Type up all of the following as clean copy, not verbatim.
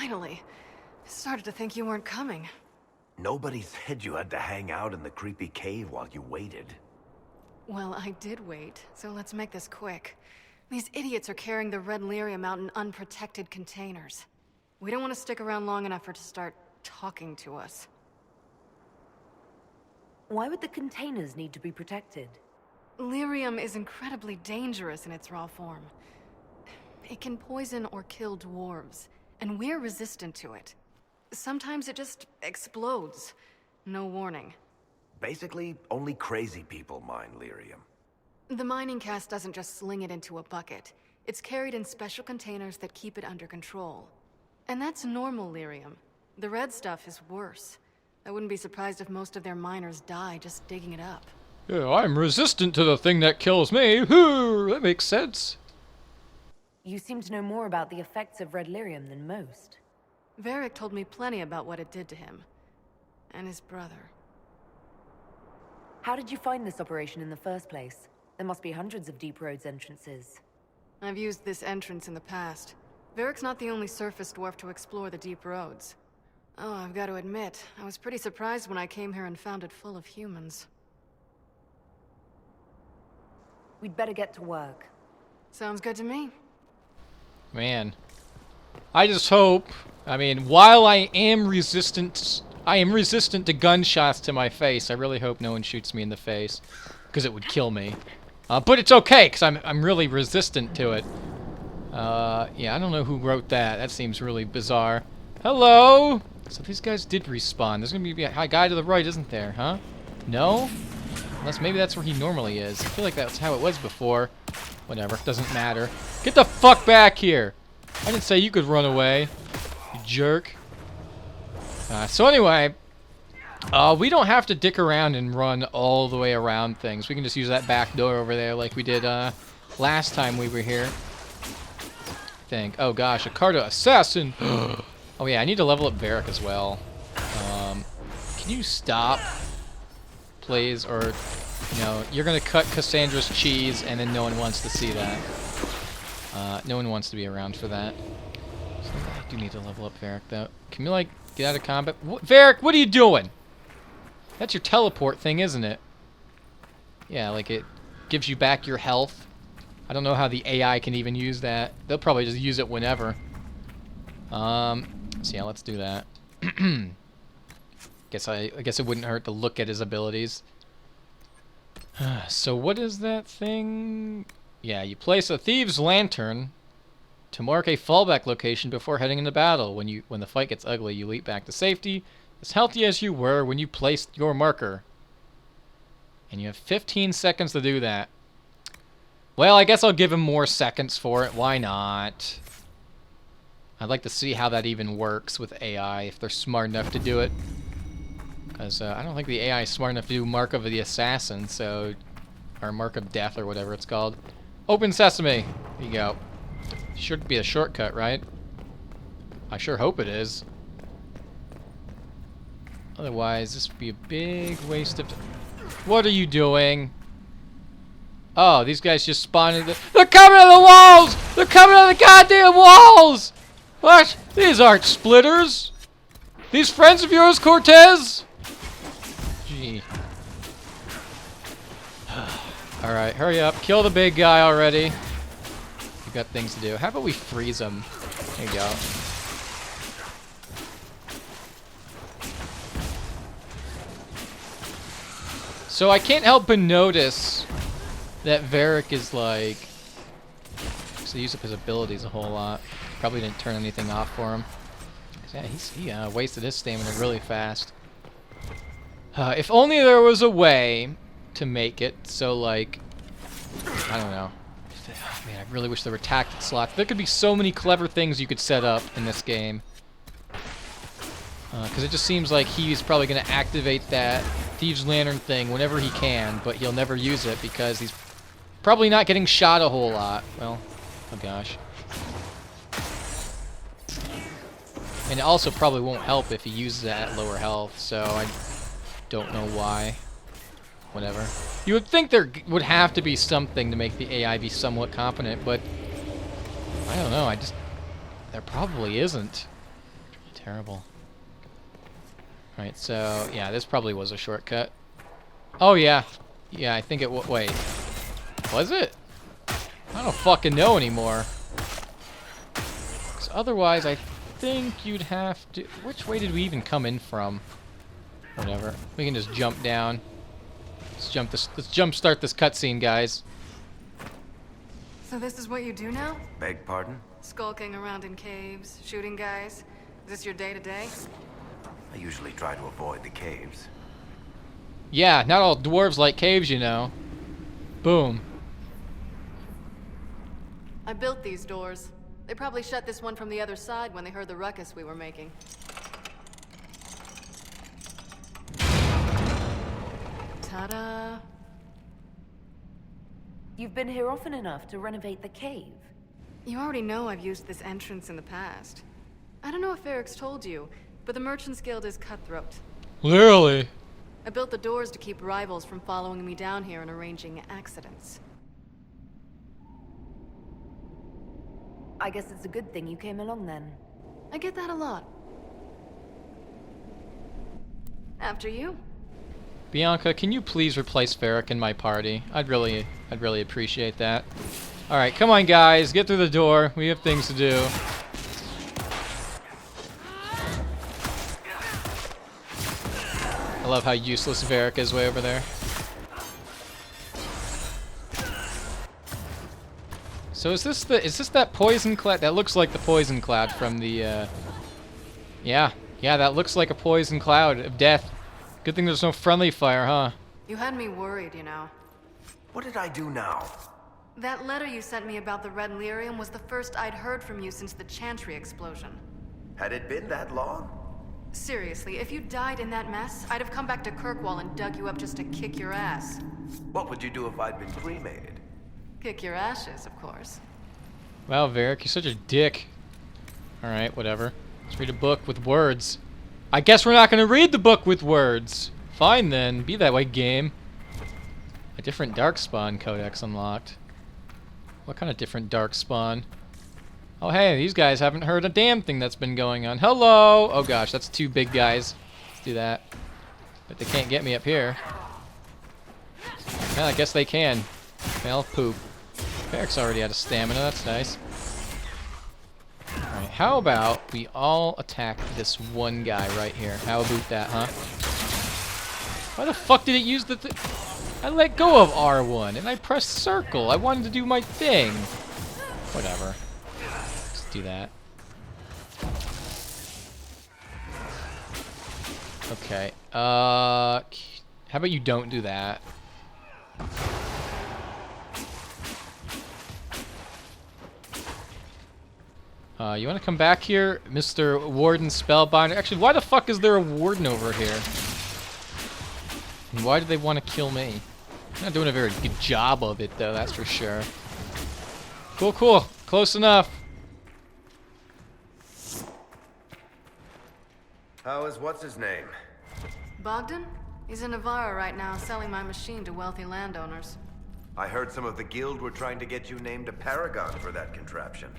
finally. Started to think you weren't coming. Nobody said you had to hang out in the creepy cave while you waited. Well, I did wait, so let's make this quick. These idiots are carrying the red lyrium out in unprotected containers. We don't want to stick around long enough for it to start talking to us. Why would the containers need to be protected? Lyrium is incredibly dangerous in its raw form. It can poison or kill dwarves, and we're resistant to it. Sometimes it just explodes. No warning. Basically, only crazy people mine lyrium. The mining cast doesn't just sling it into a bucket. It's carried in special containers that keep it under control. And that's normal lyrium. The red stuff is worse. I wouldn't be surprised if most of their miners die just digging it up. Yeah, I'm resistant to the thing that kills me. That makes sense. You seem to know more about the effects of red lyrium than most. Varric told me plenty about what it did to him. And his brother. How did you find this operation in the first place? There must be hundreds of Deep Road's entrances. I've used this entrance in the past. Varric's not the only surface dwarf to explore the deep roads. Oh, I've got to admit, I was pretty surprised when I came here and found it full of humans. We'd better get to work. Sounds good to me. Man. I just hope, I mean, while I am resistant to gunshots to my face, I really hope no one shoots me in the face, because it would kill me. But it's okay, because I'm really resistant to it. Yeah, I don't know who wrote that. That seems really bizarre. Hello? So these guys did respawn. There's going to be a high guy to the right, isn't there, huh? No? Unless maybe that's where he normally is. I feel like that's how it was before. Whatever, doesn't matter. Get the fuck back here! I didn't say you could run away, you jerk. So anyway, we don't have to dick around and run all the way around things. We can just use that back door over there like we did last time we were here. I think. Oh gosh, a Carta assassin! Oh yeah, I need to level up Varric as well. Can you stop, please? Or, you know, you're gonna cut Cassandra's cheese and then no one wants to see that. No one wants to be around for that. So I do need to level up Varric though. Can we like get out of combat? Varric, what are you doing? That's your teleport thing, isn't it? Yeah, like it gives you back your health. I don't know how the AI can even use that. They'll probably just use it whenever. So yeah, let's do that. I guess it wouldn't hurt to look at his abilities. So what is that thing? Yeah, you place a thieves' lantern to mark a fallback location before heading into battle. When the fight gets ugly, you leap back to safety, as healthy as you were when you placed your marker. And you have 15 seconds to do that. Well, I guess I'll give him more seconds for it. Why not? I'd like to see how that even works with AI, if they're smart enough to do it. Because I don't think the AI is smart enough to do Mark of the Assassin, so... Or Mark of Death, or whatever it's called. Open Sesame! There you go. Should be a shortcut, right? I sure hope it is. Otherwise, this would be a big waste of time. What are you doing? Oh, these guys just spawned in the... They're coming out of the walls! They're coming out of the goddamn walls! What? These aren't splitters! These friends of yours, Cortez? Gee. Alright, hurry up. Kill the big guy already. We've got things to do. How about we freeze him? There you go. So I can't help but notice that Varric is like... So he used up his abilities a whole lot. Probably didn't turn anything off for him. Yeah, he wasted his stamina really fast. If only there was a way to make it so, like, I don't know. Man, I really wish there were tactic slots. There could be so many clever things you could set up in this game. Because it just seems like he's probably going to activate that Thieves' Lantern thing whenever he can, but he'll never use it because he's probably not getting shot a whole lot. Well, oh gosh. And it also probably won't help if he uses that at lower health, so I don't know why. Whatever. You would think there would have to be something to make the AI be somewhat competent, but I don't know, there probably isn't. Terrible. Alright, so, yeah, this probably was a shortcut. Oh, yeah. Yeah, I think it wait. Was it? I don't fucking know anymore. 'Cause otherwise, I think you'd have to... Which way did we even come in from? Whatever. We can just jump down. Let's jump start this cutscene, guys. So this is what you do now? Beg pardon? Skulking around in caves, shooting guys? Is this your day-to-day? I usually try to avoid the caves. Yeah, not all dwarves like caves, you know. Boom. I built these doors. They probably shut this one from the other side when they heard the ruckus we were making. Ta-da! You've been here often enough to renovate the cave. You already know I've used this entrance in the past. I don't know if Eric's told you, but the Merchants Guild is cutthroat. Literally. I built the doors to keep rivals from following me down here and arranging accidents. I guess it's a good thing you came along then. I get that a lot. After you. Bianca, can you please replace Varric in my party? I'd really appreciate that. Alright, come on guys, get through the door. We have things to do. I love how useless Varric is way over there. So is this that poison cloud? That looks like the poison cloud from the yeah, that looks like a poison cloud of death. Good thing there's no friendly fire, huh? You had me worried, you know. What did I do now? That letter you sent me about the Red Lyrium was the first I'd heard from you since the Chantry explosion. Had it been that long? Seriously, if you died in that mess, I'd have come back to Kirkwall and dug you up just to kick your ass. What would you do if I'd been cremated? Kick your ashes, of course. Wow, Varric, you're such a dick. Alright, whatever. Let's read a book with words. I guess we're not gonna read the book with words. Fine then, be that way, game. A different Darkspawn codex unlocked. What kind of different Darkspawn? Oh hey, these guys haven't heard a damn thing that's been going on. Hello! Oh gosh, that's two big guys. Let's do that. But they can't get me up here. Well, I guess they can. Well, poop. Varric's already out of stamina, that's nice. Alright, how about we all attack this one guy right here? How about that, huh? Why the fuck did it use the I let go of R1 and I pressed circle. I wanted to do my thing. Whatever. Let's do that. Okay. How about you don't do that? You want to come back here, Mr. Warden Spellbinder? Actually, why the fuck is there a warden over here? And why do they want to kill me? I'm not doing a very good job of it, though, that's for sure. Cool, cool. Close enough. How is what's-his-name? Bogdan? He's in Navarra right now, selling my machine to wealthy landowners. I heard some of the guild were trying to get you named a paragon for that contraption.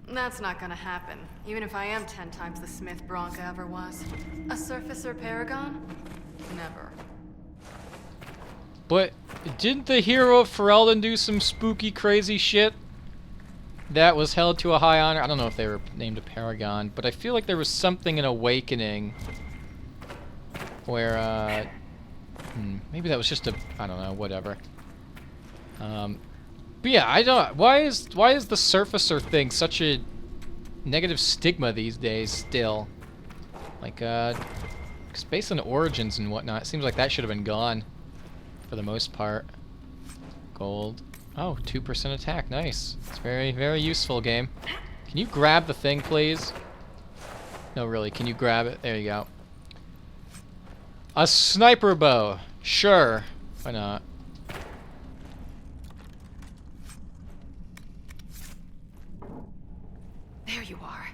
That's not gonna happen, even if I am 10 times the Smith Bronca ever was. A surfacer paragon? Never. But didn't the hero of Ferelden do some spooky, crazy shit that was held to a high honor? I don't know if they were named a paragon, but I feel like there was something in Awakening where, maybe that was just a, I don't know, whatever. But yeah, I don't. Why is the surfacer thing such a negative stigma these days still? Like, 'cause based on origins and whatnot, it seems like that should have been gone for the most part. Gold. Oh, 2% attack. Nice. It's very, very useful, game. Can you grab the thing, please? No, really. Can you grab it? There you go. A sniper bow. Sure. Why not? There you are.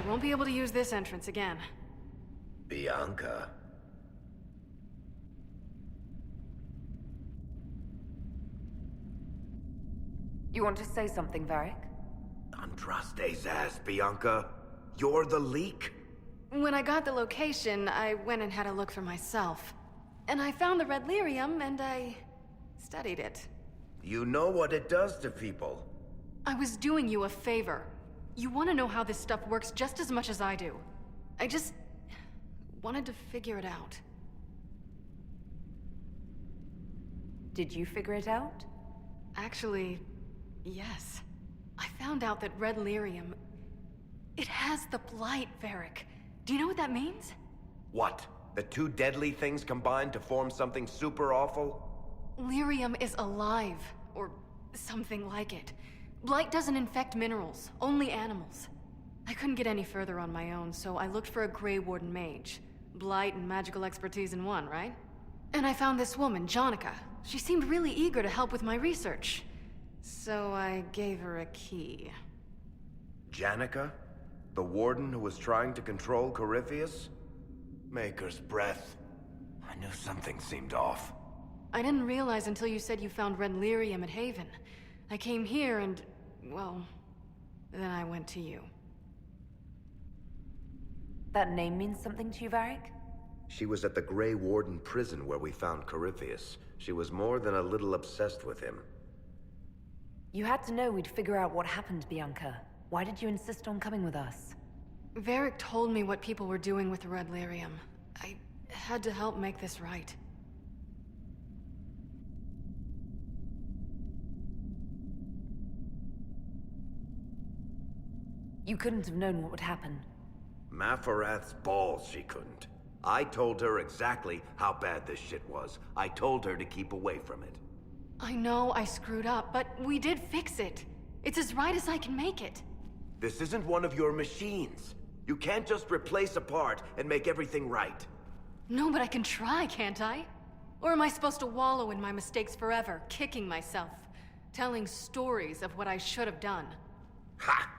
You won't be able to use this entrance again. Bianca. You want to say something, Varric? Andraste's ass, Bianca. You're the leak? When I got the location, I went and had a look for myself. And I found the red lyrium, and I studied it. You know what it does to people. I was doing you a favor. You want to know how this stuff works just as much as I do. I just wanted to figure it out. Did you figure it out? Actually, yes. I found out that red lyrium... it has the blight, Varric. Do you know what that means? What? The two deadly things combined to form something super awful? Lyrium is alive, or something like it. Blight doesn't infect minerals, only animals. I couldn't get any further on my own, so I looked for a Grey Warden mage. Blight and magical expertise in one, right? And I found this woman, Jonica. She seemed really eager to help with my research. So I gave her a key. Janica? The warden who was trying to control Corypheus? Maker's breath. I knew something seemed off. I didn't realize until you said you found red lyrium at Haven. I came here and, well, then I went to you. That name means something to you, Varric? She was at the Grey Warden prison where we found Corypheus. She was more than a little obsessed with him. You had to know we'd figure out what happened, Bianca. Why did you insist on coming with us? Varric told me what people were doing with the red lyrium. I had to help make this right. You couldn't have known what would happen. Mafarath's balls, she couldn't. I told her exactly how bad this shit was. I told her to keep away from it. I know I screwed up, but we did fix it. It's as right as I can make it. This isn't one of your machines. You can't just replace a part and make everything right. No, but I can try, can't I? Or am I supposed to wallow in my mistakes forever, kicking myself, telling stories of what I should have done? Ha!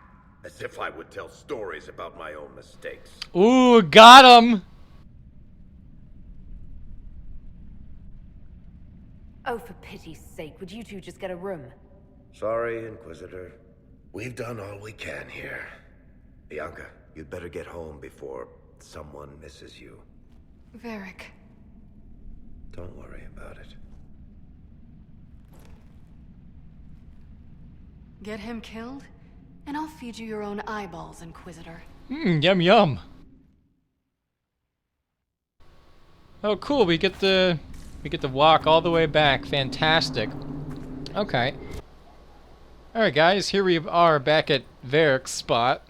As if I would tell stories about my own mistakes. Ooh, got him! Oh, for pity's sake, would you two just get a room? Sorry, Inquisitor. We've done all we can here. Bianca, you'd better get home before someone misses you. Varric. Don't worry about it. Get him killed, and I'll feed you your own eyeballs, Inquisitor. Yum yum. Oh cool, we get to walk all the way back. Fantastic. Okay. Alright guys, here we are back at Varric's spot.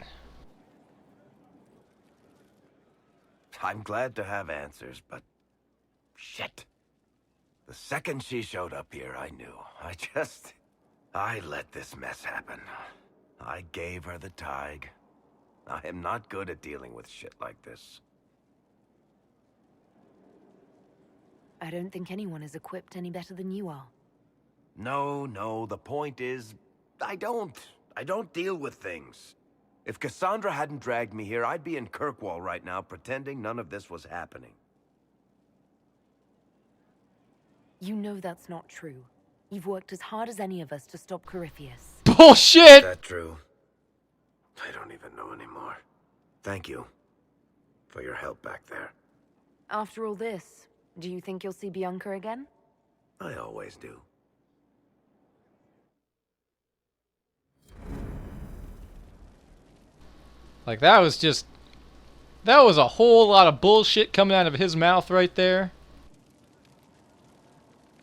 I'm glad to have answers, but... shit. The second she showed up here, I knew. I let this mess happen. I gave her the Tig. I am not good at dealing with shit like this. I don't think anyone is equipped any better than you are. No, the point is, I don't deal with things. If Cassandra hadn't dragged me here, I'd be in Kirkwall right now pretending none of this was happening. You know that's not true. You've worked as hard as any of us to stop Corypheus. Bullshit! Is that true? I don't even know anymore. Thank you for your help back there. After all this, do you think you'll see Bianca again? I always do. Like that was a whole lot of bullshit coming out of his mouth right there.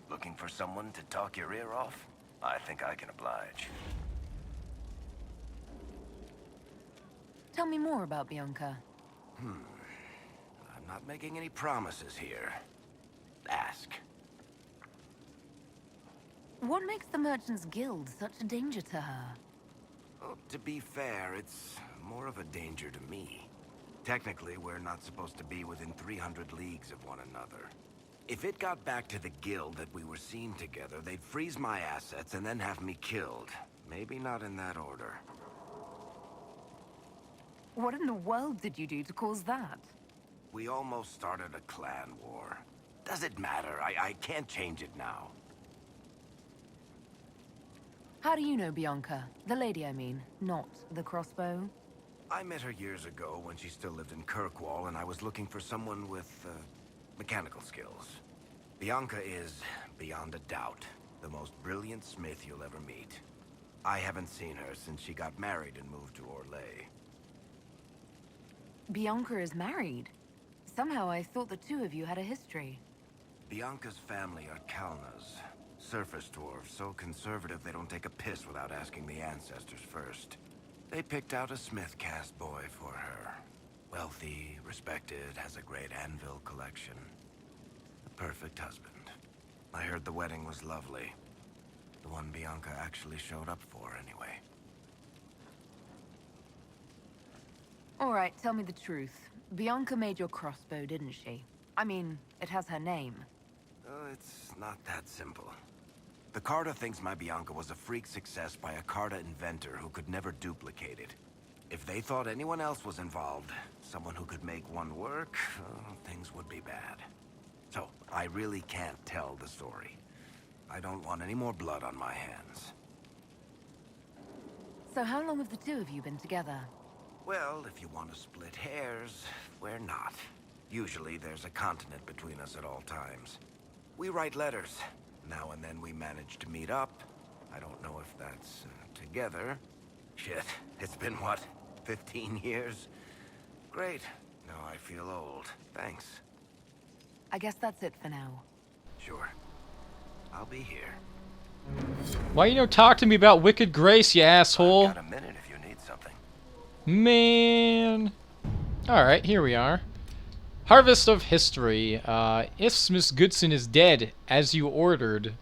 Looking for someone to talk your ear off? I think I can oblige. Tell me more about Bianca. I'm not making any promises here. Ask. What makes the Merchants Guild such a danger to her? Well, to be fair, it's more of a danger to me. Technically, we're not supposed to be within 300 leagues of one another. If it got back to the guild that we were seen together, they'd freeze my assets and then have me killed. Maybe not in that order. What in the world did you do to cause that? We almost started a clan war. Does it matter? I can't change it now. How do you know Bianca? The lady, I mean, not the crossbow. I met her years ago when she still lived in Kirkwall, and I was looking for someone with, mechanical skills. Bianca is, beyond a doubt, the most brilliant smith you'll ever meet. I haven't seen her since she got married and moved to Orlais. Bianca is married. Somehow I thought the two of you had a history. Bianca's family are Kalnas. Surface dwarves, so conservative they don't take a piss without asking the ancestors first. They picked out a smith caste boy for her. Wealthy, respected, has a great anvil collection. The perfect husband. I heard the wedding was lovely. The one Bianca actually showed up for, anyway. All right, tell me the truth. Bianca made your crossbow, didn't she? I mean, it has her name. It's not that simple. The Carta thinks my Bianca was a freak success by a Carta inventor who could never duplicate it. If they thought anyone else was involved, someone who could make one work, things would be bad. So, I really can't tell the story. I don't want any more blood on my hands. So how long have the two of you been together? Well, if you want to split hairs, we're not. Usually there's a continent between us at all times. We write letters. Now and then we manage to meet up. I don't know if that's together. Shit, it's been what, 15 years? Great. Now I feel old. Thanks. I guess that's it for now. Sure. I'll be here. Why you don't talk to me about Wicked Grace, you asshole? I've got a minute if you need something. Man. Alright, here we are. Harvest of History. Isthmus Goodson is dead, as you ordered.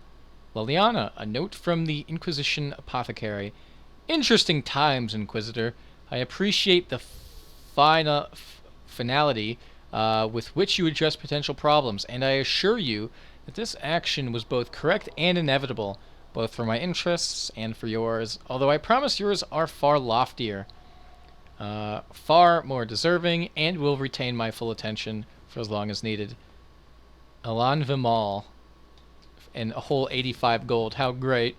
Liliana, a note from the Inquisition apothecary. Interesting times, Inquisitor. I appreciate the finality with which you address potential problems, and I assure you that this action was both correct and inevitable, both for my interests and for yours, although I promise yours are far loftier. Far more deserving, and will retain my full attention for as long as needed. Alan Vimal. And a whole 85 gold. How great.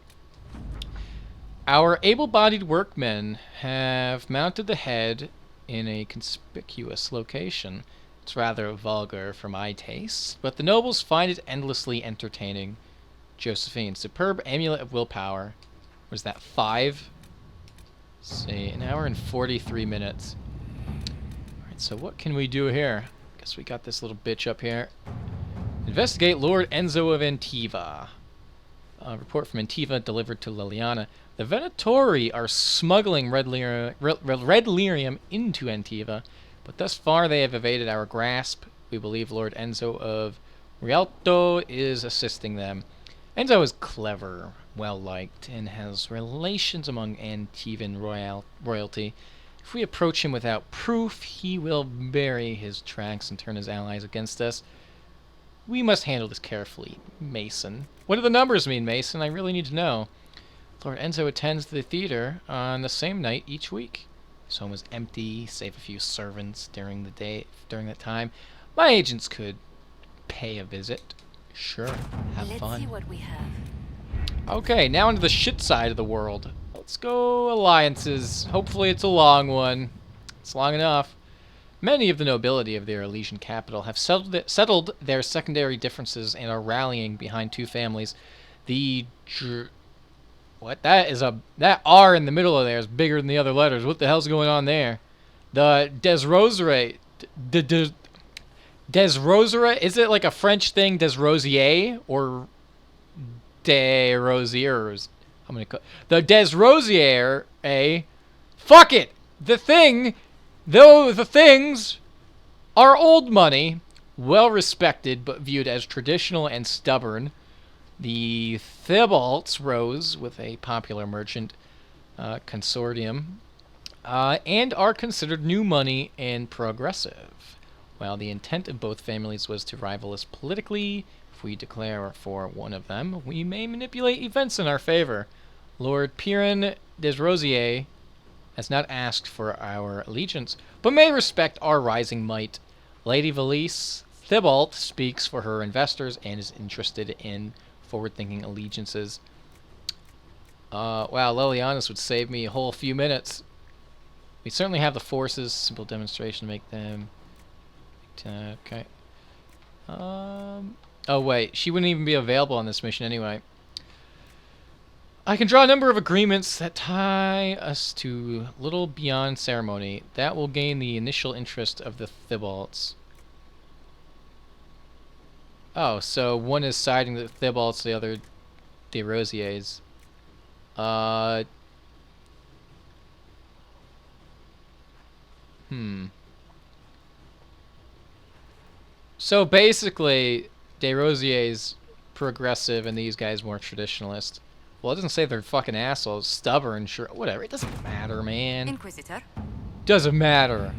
Our able-bodied workmen have mounted the head in a conspicuous location. It's rather vulgar for my taste, but the nobles find it endlessly entertaining. Josephine. Superb amulet of willpower. Was that 5? See, an hour and 43 minutes. Alright, so what can we do here? Guess we got this little bitch up here. Investigate Lord Enzo of Antiva. Report from Antiva delivered to Liliana. The Venatori are smuggling red lyrium into Antiva, but thus far they have evaded our grasp. We believe Lord Enzo of Rialto is assisting them. Enzo is clever, well-liked, and has relations among Antivan royalty. If we approach him without proof, he will bury his tracks and turn his allies against us. We must handle this carefully, Mason. What do the numbers mean, Mason? I really need to know. Lord Enzo attends the theater on the same night each week. His home is empty, save a few servants during the day. During that time, my agents could pay a visit. Sure, have fun. Let's see what we have. Okay, now into the shit side of the world. Let's go alliances. Hopefully it's a long one. It's long enough. Many of the nobility of their Elysian capital have settled their secondary differences and are rallying behind two families. The what? That R in the middle of there is bigger than the other letters. What the hell's going on there? The Desrosiers. Desrosiers? Is it like a French thing, Desrosiers or Des Rosiers? I'm gonna call the Desrosiers. Fuck it. The thing. Though the things are old money, well respected but viewed as traditional and stubborn, the Thebalts rose with a popular merchant consortium and are considered new money and progressive. While the intent of both families was to rival us politically, if we declare for one of them, we may manipulate events in our favor. Lord Piran Desrosiers has not asked for our allegiance, but may respect our rising might. Lady Valise Thibalt speaks for her investors and is interested in forward-thinking allegiances. Wow, Lilianas would save me a whole few minutes. We certainly have the forces. Simple demonstration to make them... Okay. Oh, wait. She wouldn't even be available on this mission anyway. I can draw a number of agreements that tie us to little beyond ceremony. That will gain the initial interest of the Thibaults. Oh, so one is siding the Thibaults, the other the Rosiers. So basically, De Rosier's progressive and these guys more traditionalist. Well, it doesn't say they're fucking assholes, stubborn, sure, whatever. It doesn't matter, man. Inquisitor. Doesn't matter.